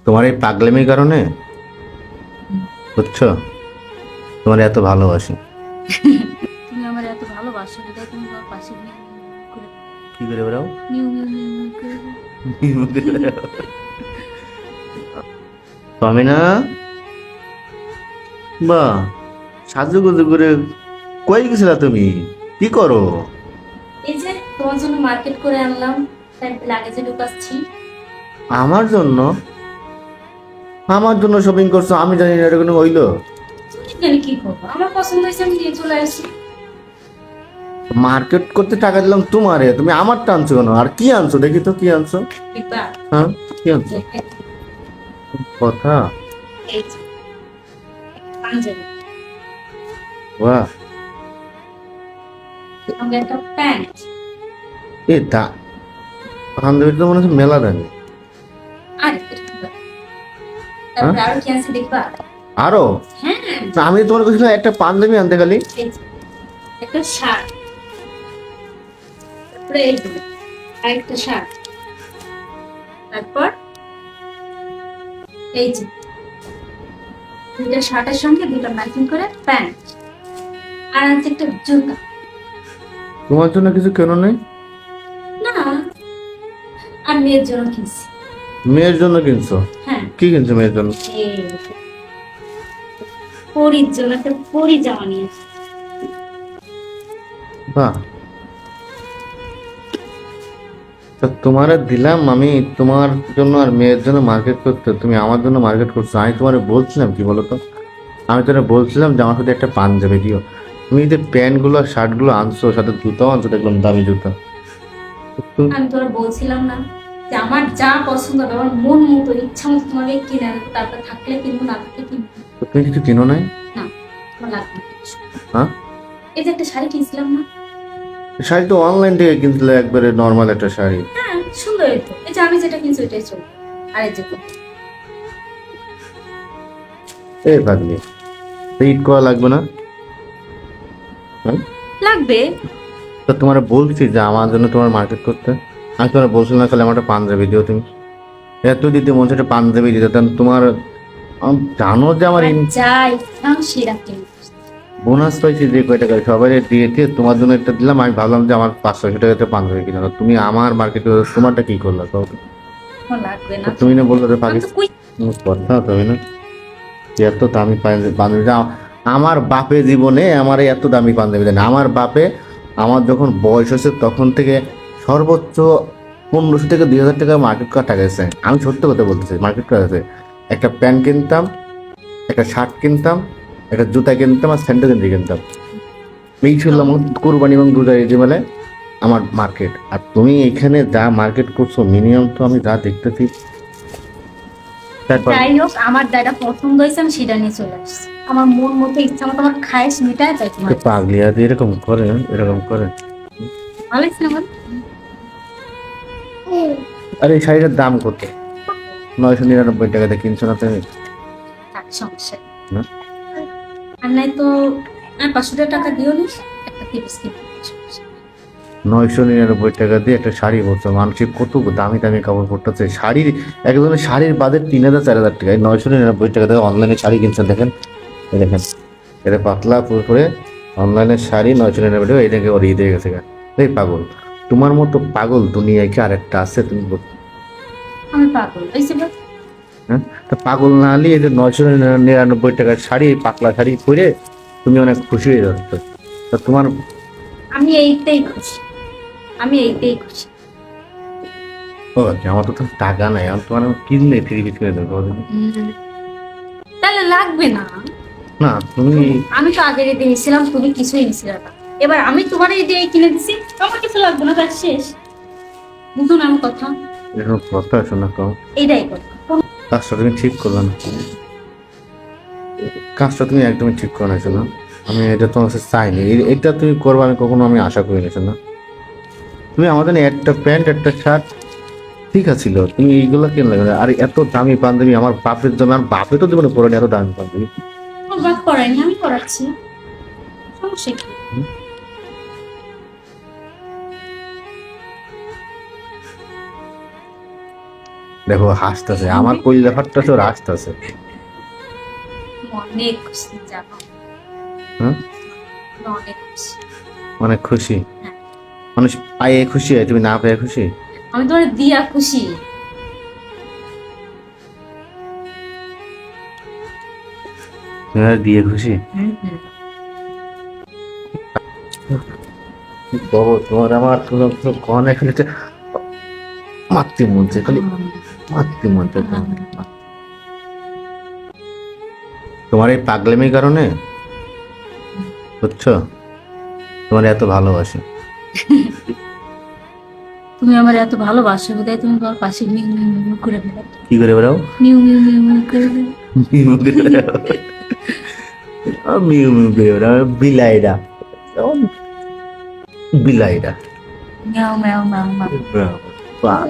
তোমার এই পাগলামির কারণে, বুঝছো, তোমার এত ভালোবাসি। তুমি আমার এত ভালোবাসো তাই তুমি আমার পাশে নিয়ে করে কি করে বেড়াও? নিউ নিউ নিউ নিউ করে আমি না, বা সাজুগুজু করে কই গেছিলা তুমি? কি করো? এই যে তোমার জন্য মার্কেট করে আনলাম, তাই লাগেজে ঢুকাচ্ছি। আমার জন্য? আমার জন্য শপিং করছো? আমি জানি না এটা কোনো হইলো। তুমি জানি কি করবো, আমার পছন্দ হয়েছে আমি নিয়ে চলে আসি। মার্কেট করতে টাকা দিলাম তোমারে, তুমি আমারটা আনছো কেন? আর কি আনছো দেখি তো, কি আনছো? দেখবা হ্যাঁ, কি আনছো? কথা। এই যে পাঞ্জাবি, বাহ, সঙ্গে একটা প্যান্ট। এ তা বান্ধবীর তো মনে হচ্ছে মেলা দামি। আর এটা কি ব্যাপার? তারপরে আরো কি আছে দেখবা? আরো? হ্যাঁ, না, আমি তোমার কাছে একটা পাঞ্জাবি আনতে খালি। এই যে একটা শার্ট, তারপরে এই যে আরেকটা শার্ট, তারপর এই যে দুইটা শার্টের সঙ্গে দুইটা ম্যাচিং করে প্যান্ট, আর আছে একটা জুতা। তোমার জন্য কিছু কেন নেই? না, আর মেয়ের জন্য কিনছি। মেয়ের জন্য কিনছো? হ্যাঁ, কি কিনছো মেয়ের জন্য? এই পরির জন্য একটা পরি জামা নিয়ে এসেছি। বাহ, তা তোমারে দিলাম আমি তোমার জন্য আর মেয়ের জন্য মার্কেট করতে, তুমি আমার জন্য মার্কেট করছো। আমি তোমারে বলছিলাম কি বলতো, আমি তোরা বলছিলাম যে আমার সাথে একটা পাঞ্জাবি দিও। তুমি যে প্যান্ট গুলো শার্ট গুলো আনছো, সাথে জুতাও আনছো, দেখলাম দামি জুতা। আমি তোরা বলছিলাম না যে আমার যা পছন্দ হবে আমার মন মতো ইচ্ছা মতো তোমাকে কিনে আনবো, তারপর থাকলে কিনবো, না থাকলে কিনবো তুমি কিছু কিনো নাই? না। তোমার লাগবে না কিছু। হ্যাঁ, এই যে একটা শাড়ি কিনছিলাম না, শাড়ি তো অনলাইন থেকে কিনছিলে, একবারে নর্মাল একটা শাড়ি। হ্যাঁ সুন্দর, এই তো এই যে আমি যেটা কিনছি ওইটাই চলবে। আর এই যে এই পাগলি, ঈদ করা লাগবে না? হ্যাঁ, লাগবে। তো তোমার বলছি যে আমার জন্য তোমার মার্কেট করতে। আমি তোমার বলছিলাম খালি আমার একটা পাঞ্জাবি দিও তুমি। এত দিতে মন চাই একটা পাঞ্জাবি দিতে, তাহলে তোমার জানো যে আমার আর যা ইচ্ছা সেটা কিনবো। বোনাস পাইছি যে কয় টাকা সবাই দিয়েছে, তোমার জন্য একটা দিলাম। আমি ভাবলাম যে আমার 500 টাকাতে পাঞ্জাবি কিনা, তুমি আমার মার্কেটে তোমারটা কি করলা তো? আমার লাগবে না। তুমি না বললো যে আমি তো কই কথা, তুমি না যে এত দামি পাঞ্জাবি আমার বাপে জীবনে আমার এত দামি পাঞ্জাবি দেয় না। আমার বাপে আমার যখন বয়স হয়েছে তখন থেকে সর্বোচ্চ 1500 থেকে 2000 টাকা মার্কেট করা টাকা গেছে। আমি সত্য কথা বলতেছি, মার্কেট করা গেছে। একটা প্যান্ট কিনতাম, একটা শার্ট কিনতাম, একটা জুতা কিনতাম, আর স্যান্ডেল কিনতাম। এই ছিল আমার কোরবানি এবং রোজার ঈদে মেলে আমার মার্কেট। আর তুমি এখানে যা মার্কেট করছো মিনিমাম তো আমি যা দেখতেছি। তারপর যাই হোক, আমার যেটা পছন্দ হয়েছে আমি সেটা নিয়ে চলে আসছি। আমার মন মতো ইচ্ছা মতো আমার খায়েশ মিটায়, তাই তোমার পাগলি আর এরকম করে, এরকম করে। ভালো লাগছে না বল? আর এই শাড়িটার দাম কত? 999 টাকাতে কিনছো না তুমি? থাক, সমস্যা নেই। না, আর নাই তো আর 500 টাকা দিও নিস, একটা টিপস কিনবো, সমস্যা নেই। 999 টাকা দিয়ে একটা শাড়ি পরছো। মানুষের কত দামি দামি কাপড় পরতেছে। শাড়ির একজনের শাড়ির বাজেট 3000 4000 টাকা, 999 টাকা দিয়ে অনলাইনে শাড়ি কিনছেন। দেখেন, এই দেখেন, এটা পাতলা করে অনলাইনে শাড়ি 999 টাকা। এই দেখে ওর ঈদ হয়ে গেছে গা। এই পাগল, তোমার মতো পাগল দুনিয়ায় কি আরেকটা আছে তুমি আমি পাগল হয়েছে বল? হ্যাঁ, তা পাগল না হলে এই যে 999 টাকার শাড়ি, পাতলা শাড়ি পরে তুমি অনেক খুশি হয়ে যাচ্ছ। তা তোমার আমি এইটাই খুশি, আমি এইটাই খুশি। ও আচ্ছা, আমার তো টাকা নাই, আমি তোমার কিনলে 3 পিস করে দেবো। তাহলে লাগবে না। না তুমি আমি তো আগের ঈদে নিয়েছিলাম, তুমি কিছুই নিছিলে না। এবার আমি তোমার এই দিয়ে কিনে দিছি, আমার কিছু লাগবে না, ব্যাস শেষ। বুঝুন আমার কথা, এরকম কথা শোনা কম। এইটাই কথা। কাজটা তুমি ঠিক করলে না, কাজটা তুমি একদমই ঠিক করে নিয়েছো না। আমি এটা তোমার কাছে চাইনি, এটা তুমি করবে আমি কখনো আমি আশা করি নিয়েছো না। তুমি আমাদের একটা প্যান্ট একটা শার্ট ঠিক আছিল, তুমি এইগুলো কেন লাগে? আর এত দামি পাঞ্জাবি আমার বাপের জন্য, আর বাপে তো জীবনে পড়েনি এত দামি পাঞ্জাবি। আমার বাপ করায়নি, আমি করাচ্ছি, সমস্যা কি? দেখো হাসতেছে, আমার কলিজা ফাটতেছে, ওর হাসতেছে। অনেক খুশি জানো, হ্যাঁ, অনেক খুশি। অনেক খুশি। হ্যাঁ। মানুষ পাইয়ে খুশি হয়, তুমি না পেয়ে খুশি? আমি তোমার দিয়া খুশি। তুমি আর দিয়ে খুশি? বাবু তোমার আমার কনে খেলেছে, মাতৃ মনছে, খালি মাতৃ মনছে। তোমার এই পাগলামির কারণে, বুঝছো, তোমার এত ভালোবাসে। তুমি আমার এত ভালোবাসো বোধহয় তুমি তোমার পাশে মিউ মিউ মিউ করে বেড়াও। কি করে বেড়াও? মিউ মিউ মিউ মিউ করে বেড়াও। মিউ করে বেড়াও। মিউ মিউ করে বেড়াও, বিলাইরা, বিলাইরা। ম্যাও ম্যাও ম্যাও ম্যাও। বাহ।